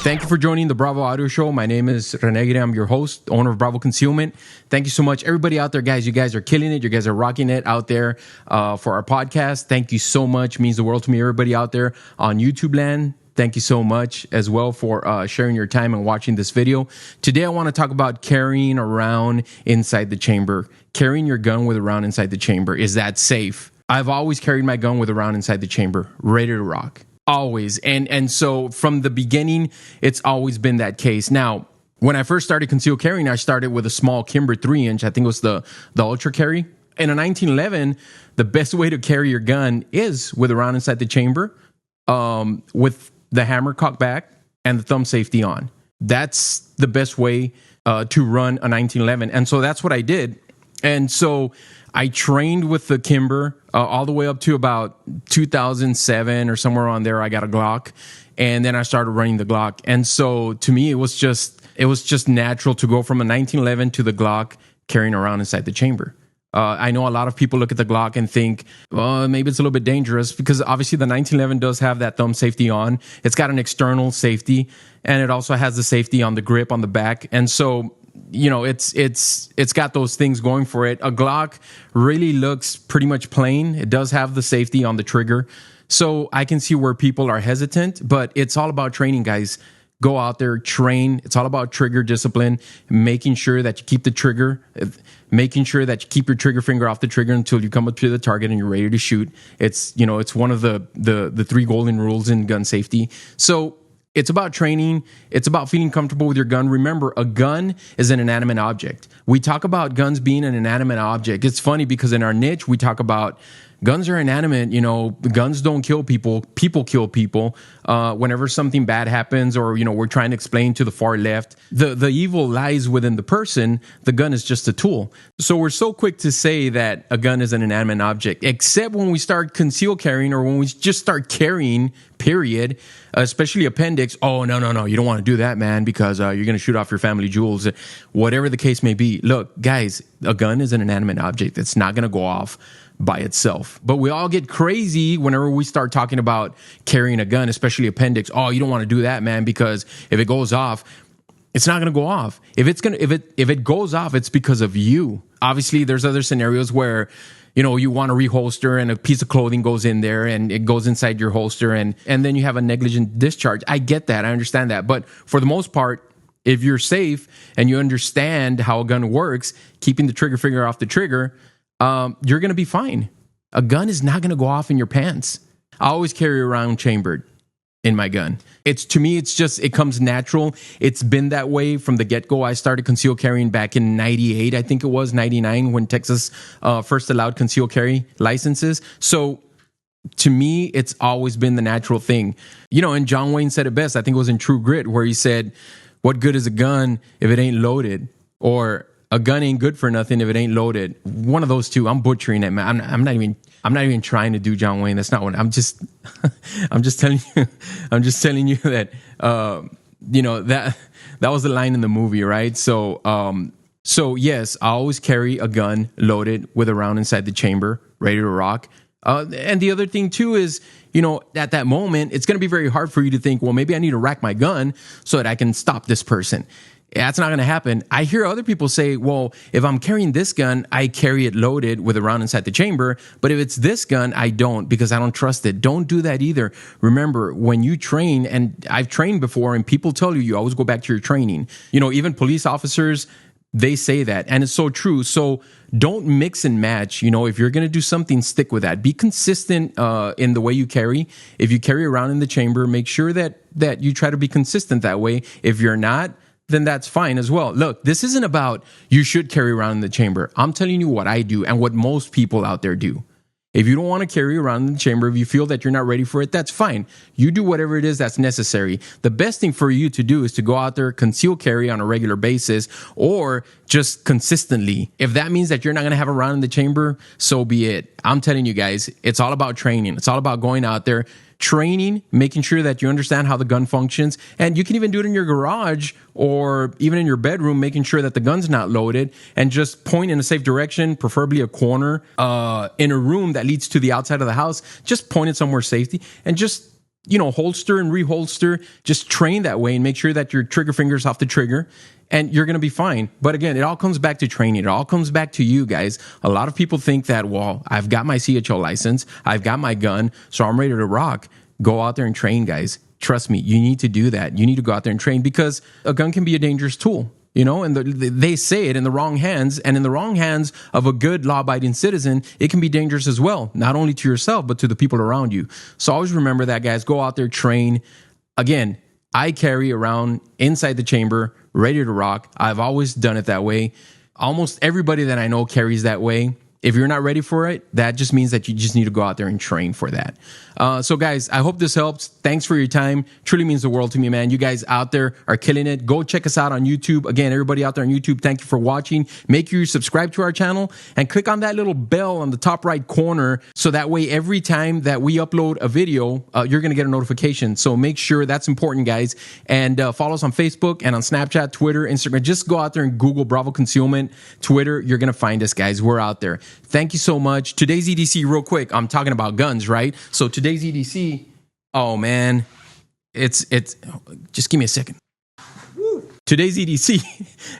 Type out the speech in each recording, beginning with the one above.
Thank you for joining the Bravo Audio Show. My name is Renegre. I'm your host, owner of Bravo Concealment. Thank you so much. Everybody out there, guys, you guys are killing it. You guys are rocking it out there for our podcast. Thank you so much. It means the world to me. Everybody out there on YouTube land, thank you so much as well for sharing your time and watching this video. Today, I want to talk about carrying around inside the chamber. Carrying your gun with a round inside the chamber. Is that safe? I've always carried my gun with a round inside the chamber, ready to rock. Always. And so from the beginning, it's always been that case. Now, when I first started concealed carrying, I started with a small Kimber 3-inch. I think it was the Ultra Carry. In a 1911, the best way to carry your gun is with a round inside the chamber, with the hammer cocked back and the thumb safety on. That's the best way to run a 1911. And so that's what I did. And so I trained with the Kimber all the way up to about 2007 or somewhere on there. I got a Glock, and then I started running the Glock. And so to me, it was just natural to go from a 1911 to the Glock carrying around inside the chamber. I know a lot of people look at the Glock and think, well, maybe it's a little bit dangerous, because obviously the 1911 does have that thumb safety on. It's got an external safety, and it also has the safety on the grip on the back. And so, you know, it's got those things going for it. A Glock really looks pretty much plain. It does have the safety on the trigger. So I can see where people are hesitant, but it's all about training, guys. Go out there, train. It's all about trigger discipline, making sure that you keep the trigger, making sure that you keep your trigger finger off the trigger until you come up to the target and you're ready to shoot. It's, you know, it's one of the three golden rules in gun safety. So it's about training. It's about feeling comfortable with your gun. Remember, a gun is an inanimate object. We talk about guns being an inanimate object. It's funny because in our niche, we talk about guns are inanimate. You know, guns don't kill people. People kill people. Whenever something bad happens, or, you know, we're trying to explain to the far left, the evil lies within the person. The gun is just a tool. So we're so quick to say that a gun is an inanimate object, except when we start concealed carrying, or when we just start carrying, period, especially appendix. Oh, no, you don't want to do that, man, because you're going to shoot off your family jewels, whatever the case may be. Look, guys, a gun is an inanimate object. It's not going to go off by itself. But we all get crazy whenever we start talking about carrying a gun, especially appendix. Oh, you don't want to do that, man, because if it goes off, it's not going to go off. If it goes off, it's because of you. Obviously, there's other scenarios where, you know, you want to reholster and a piece of clothing goes in there and it goes inside your holster, and then you have a negligent discharge. I get that. I understand that. But for the most part, if you're safe and you understand how a gun works, keeping the trigger finger off the trigger, you're going to be fine. A gun is not going to go off in your pants. I always carry around chambered in my gun. To me, it comes natural. It's been that way from the get-go. I started concealed carrying back in 98, I think it was 99, when Texas first allowed concealed carry licenses. So to me, it's always been the natural thing. You know, and John Wayne said it best. I think it was in True Grit, where he said, "What good is a gun if it ain't loaded?" Or, "A gun ain't good for nothing if it ain't loaded." One of those two. I'm butchering it, man. I'm not even trying to do John Wayne. That's not what I'm just telling you. I'm just telling you that you know, that was the line in the movie, right? So yes, I always carry a gun loaded with a round inside the chamber, ready to rock. And the other thing too is, you know, at that moment, it's going to be very hard for you to think, well, maybe I need to rack my gun so that I can stop this person. That's not going to happen. I hear other people say, well, if I'm carrying this gun, I carry it loaded with a round inside the chamber. But if it's this gun, I don't, because I don't trust it. Don't do that either. Remember, when you train, and I've trained before, and people tell you always go back to your training. You know, even police officers, they say that, and it's so true. So don't mix and match. You know, if you're going to do something, stick with that. Be consistent in the way you carry. If you carry around in the chamber, make sure that you try to be consistent that way. If you're not, then that's fine as well. Look, this isn't about you should carry around in the chamber. I'm telling you what I do and what most people out there do. If you don't want to carry around in the chamber, if you feel that you're not ready for it, that's fine. You do whatever it is that's necessary. The best thing for you to do is to go out there, conceal carry on a regular basis, or just consistently. If that means that you're not going to have a round in the chamber, so be it. I'm telling you guys, it's all about training. It's all about going out there, training, making sure that you understand how the gun functions. And you can even do it in your garage or even in your bedroom, making sure that the gun's not loaded, and just point in a safe direction, preferably a corner, in a room that leads to the outside of the house. Just point it somewhere safety and just holster and reholster. Just train that way and make sure that your trigger finger's off the trigger, and you're going to be fine. But again, it all comes back to training. It all comes back to you guys. A lot of people think that, well, I've got my CHO license, I've got my gun, so I'm ready to rock. Go out there and train, guys. Trust me, you need to do that. You need to go out there and train, because a gun can be a dangerous tool. And they say it in the wrong hands, and in the wrong hands of a good law-abiding citizen, it can be dangerous as well, not only to yourself, but to the people around you. So always remember that, guys. Go out there, train. Again, I carry around inside the chamber, ready to rock. I've always done it that way. Almost everybody that I know carries that way. If you're not ready for it, that just means that you just need to go out there and train for that. So guys, I hope this helps. Thanks for your time. Truly means the world to me, man. You guys out there are killing it. Go check us out on YouTube. Again, everybody out there on YouTube, thank you for watching. Make sure you subscribe to our channel and click on that little bell on the top right corner, so that way every time that we upload a video, you're going to get a notification. So make sure that's important, guys. And follow us on Facebook and on Snapchat, Twitter, Instagram. Just go out there and Google Bravo Concealment, Twitter. You're going to find us, guys. We're out there. Thank you so much. Today's EDC, real quick. I'm talking about guns, right? So today's EDC, oh man, it's just give me a second. Today's EDC,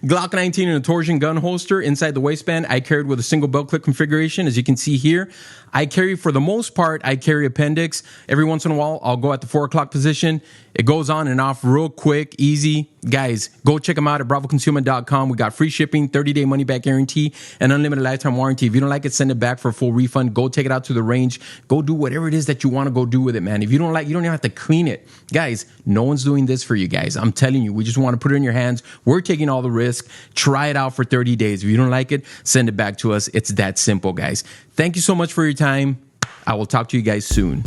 Glock 19 in a torsion gun holster inside the waistband. I carried with a single belt clip configuration, as you can see here. I carry, for the most part, I carry appendix. Every once in a while, I'll go at the 4 o'clock position. It goes on and off real quick, easy. Guys, go check them out at bravoconcealment.com. We got free shipping, 30-day money-back guarantee, and unlimited lifetime warranty. If you don't like it, send it back for a full refund. Go take it out to the range. Go do whatever it is that you want to go do with it, man. If you don't like, you don't even have to clean it. Guys, no one's doing this for you guys. I'm telling you, we just want to put it in your hands. We're taking all the risk. Try it out for 30 days. If you don't like it, send it back to us. It's that simple, guys. Thank you so much for your time. I will talk to you guys soon.